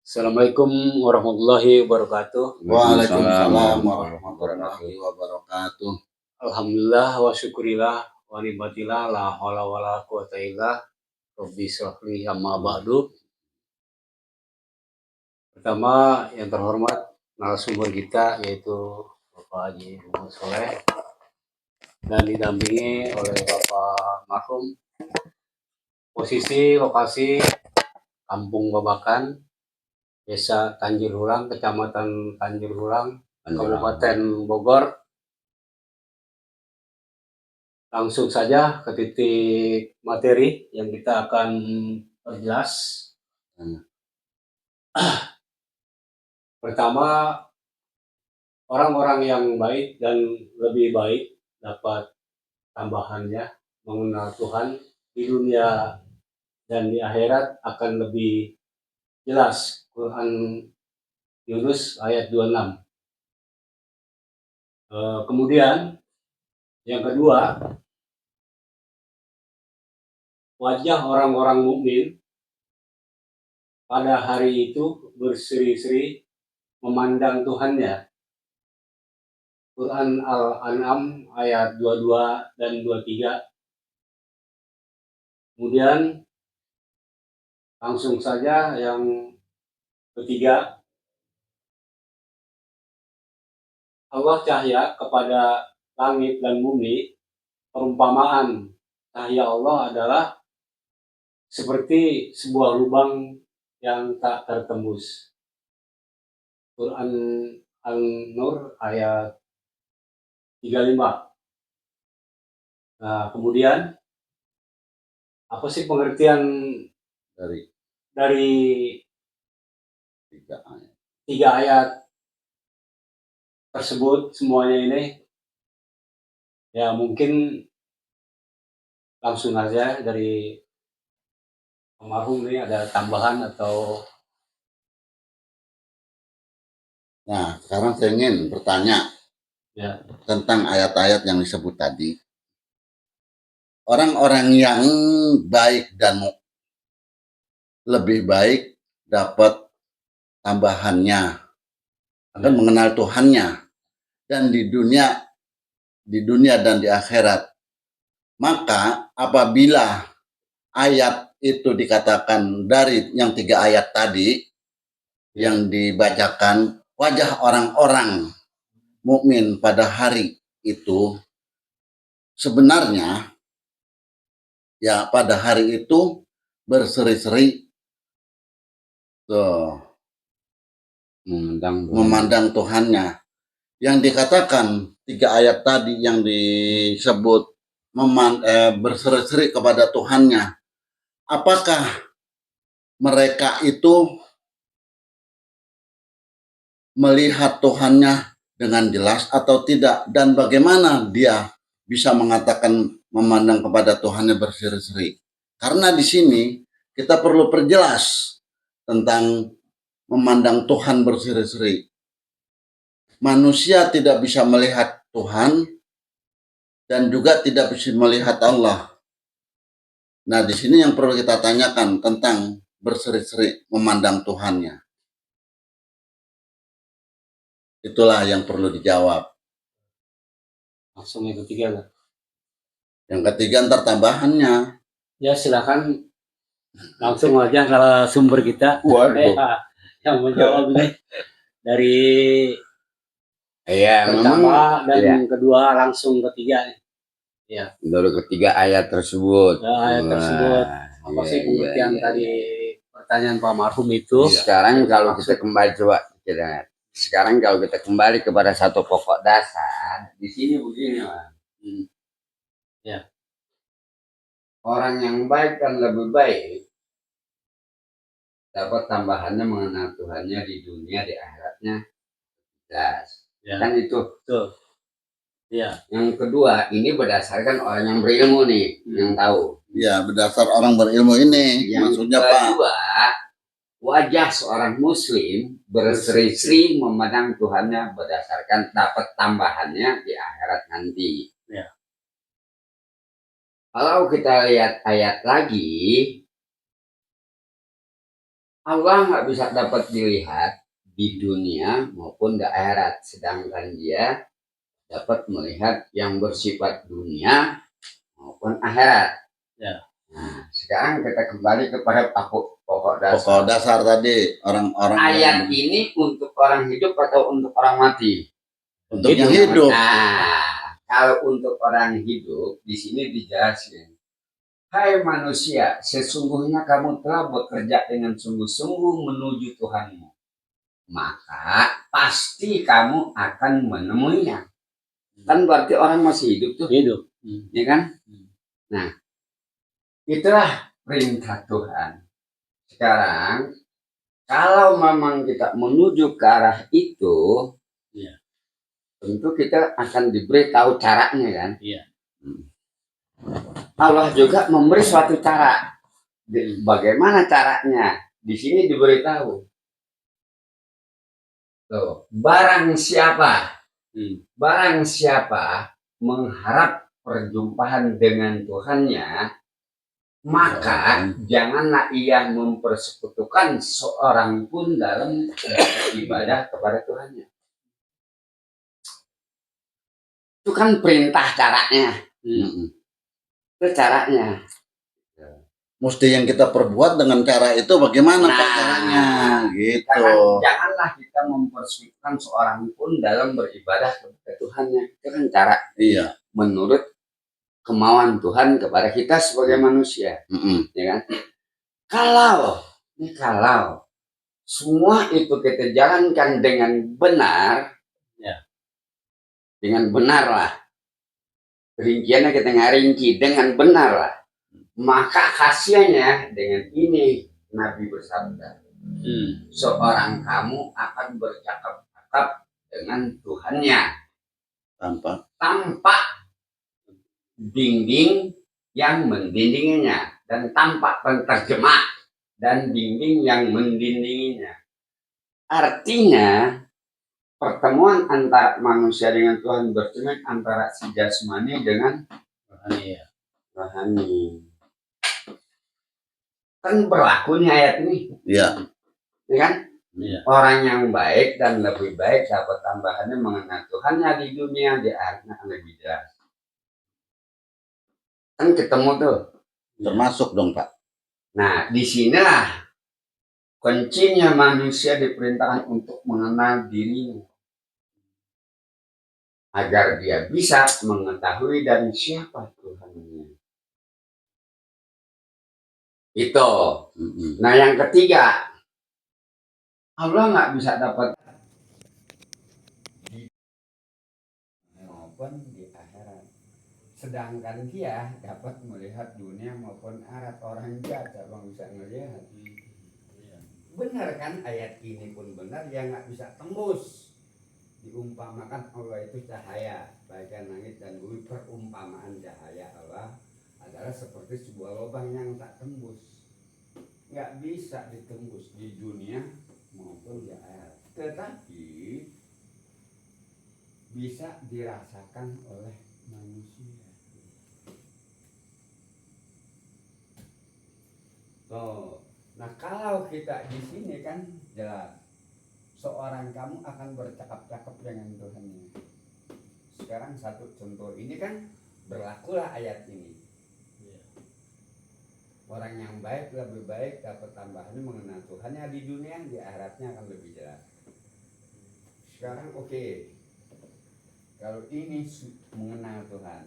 Assalamualaikum warahmatullahi wabarakatuh. Waalaikumsalam warahmatullahi wabarakatuh. Alhamdulillah wa syukurillah wa nikmatillah la haula wala quwata illa rabbi shrah li amma ba'du. Pertama yang terhormat narasumber kita yaitu Bapak Haji Muhammad Soleh dan didampingi oleh Bapak Marhum. Posisi lokasi Kampung Babakan, Desa Tanjir Hurang, Kecamatan Tanjir Hurang, Kabupaten Bogor. Langsung saja ke titik materi yang kita akan perjelas. Pertama, orang-orang yang baik dan lebih baik dapat tambahannya mengenal Tuhan di dunia dan di akhirat akan lebih jelas. Quran Yunus ayat 26. Kemudian yang kedua, wajah orang-orang mukmin pada hari itu berseri-seri memandang Tuhannya. Quran Al-An'am ayat 22 dan 23. Kemudian langsung saja yang ketiga, Allah cahaya kepada langit dan bumi. Perumpamaan cahaya Allah adalah seperti sebuah lubang yang tak tertembus. Quran An-Nur ayat 35. Nah, kemudian apa sih pengertian dari tiga ayat tersebut semuanya ini? Ya mungkin langsung aja dari almarhum ini ada tambahan atau? Nah, sekarang saya ingin bertanya tentang ayat-ayat yang disebut tadi. Orang-orang yang baik dan lebih baik dapat tambahannya akan mengenal Tuhannya dan di dunia dan di akhirat. Maka apabila ayat itu dikatakan dari yang 3 ayat tadi yang dibacakan, wajah orang-orang mukmin pada hari itu sebenarnya ya pada hari itu berseri-seri memandang Tuhannya. Yang dikatakan 3 ayat tadi yang disebut berseri-seri kepada Tuhannya, apakah mereka itu melihat Tuhannya dengan jelas atau tidak, dan bagaimana dia bisa mengatakan memandang kepada Tuhannya berseri-seri? Karena di sini kita perlu perjelas tentang memandang Tuhan berseri-seri. Manusia tidak bisa melihat Tuhan dan juga tidak bisa melihat Allah. Nah, di sini yang perlu kita tanyakan tentang berseri-seri memandang Tuhannya. Itulah yang perlu dijawab. Langsung yang ketiga lah. Yang ketiga ntar tambahannya. Ya silakan langsung aja kalau sumber kita. Yang menjawab ini dari pertama dan kedua langsung ketiga. Ya. Dari ketiga ayat tersebut. Ayat tersebut. Apa sih pengertian tadi pertanyaan Pak Marhum itu? Sekarang kalau kita kembali coba kita. Sekarang kalau kita kembali kepada satu pokok dasar, di sini begini, Pak. Ya. Orang yang baik dan lebih baik dapat tambahannya mengenal Tuhannya di dunia, di akhiratnya. Jelas. Ya. Kan itu. Betul. Ya. Yang kedua, ini berdasarkan orang yang berilmu nih, yang tahu. Ya, berdasar orang berilmu ini. Yang Maksudnya kedua, Pak, wajah seorang muslim berseri-seri memandang Tuhannya berdasarkan dapat tambahannya di akhirat nanti. Ya. Kalau kita lihat ayat lagi, Allah nggak bisa dapat dilihat di dunia maupun di akhirat, sedangkan dia dapat melihat yang bersifat dunia maupun akhirat. Ya. Nah, sekarang kita kembali kepada pokok dasar. Pokok dasar tadi orang-orang Ayat ini untuk orang hidup atau untuk orang mati? untuk yang hidup. Nah, kalau untuk orang hidup di sini dijelaskan, hai manusia, sesungguhnya kamu telah bekerja dengan sungguh-sungguh menuju Tuhanmu, maka pasti kamu akan menemuinya. Kan berarti orang masih hidup tuh, Hidup. ya kan? Nah, itulah perintah Tuhan. Sekarang, kalau memang kita menuju ke arah itu, Ya. tentu kita akan diberitahu caranya kan? Iya. Allah juga memberi suatu cara. Bagaimana caranya? Di sini diberitahu. Tuh, barang siapa mengharap perjumpaan dengan Tuhannya, maka janganlah ia mempersekutukan seorang pun dalam ibadah kepada Tuhannya. Itu kan perintah caranya. Itu caranya. Mesti yang kita perbuat dengan cara itu bagaimana Pak caranya gitu. Janganlah kita mempersekutukan seorang pun dalam beribadah kepada Tuhannya. Itu kan cara. Iya. Menurut kemauan Tuhan kepada kita sebagai manusia. Ya kan? Kalau semua itu kita jalankan dengan benar, Ya. dengan benar lah. Rinciannya kita ngarinci dengan benar lah. Maka hasilnya dengan ini Nabi bersabda, seorang kamu akan bercakap-cakap dengan Tuhannya tanpa dinding yang mendindinginya dan tanpa penterjemah dan dinding yang mendindinginya. Artinya pertemuan antara manusia dengan Tuhan bercermin antara si jasmani dengan rohani. Kan berlaku nih ayat ini. Iya. Ya kan? Ya. Orang yang baik dan lebih baik dapat tambahannya mengenal Tuhannya di dunia, di akhirat lebih jelas. Kan ketemu tuh. Termasuk dong Pak. Nah, di sinilah kuncinya manusia diperintahkan untuk mengenal dirinya. Agar dia bisa mengetahui dari siapa Tuhannya. Itu. Nah, yang ketiga, Allah nggak bisa dapat maupun di akhirat. Sedangkan dia dapat melihat dunia maupun akhirat. Orang jahat bang bisa melihat. Benar kan ayat ini pun benar, yang nggak bisa tembus. Diumpamakan Allah itu cahaya, bagian langit dan bumi. Perumpamaan cahaya Allah adalah seperti sebuah lubang yang tak tembus, nggak bisa ditembus di dunia maupun di akhirat, tetapi bisa dirasakan oleh manusia. Nah kalau kita di sini kan jelas, seorang kamu akan bercakap-cakap dengan Tuhannya. Sekarang satu contoh ini kan berlakulah ayat ini. Orang yang baik lebih baik dapat tambahannya mengenal Tuhannya di dunia, di akhiratnya akan lebih jelas. Sekarang oke. Kalau ini mengenal Tuhan,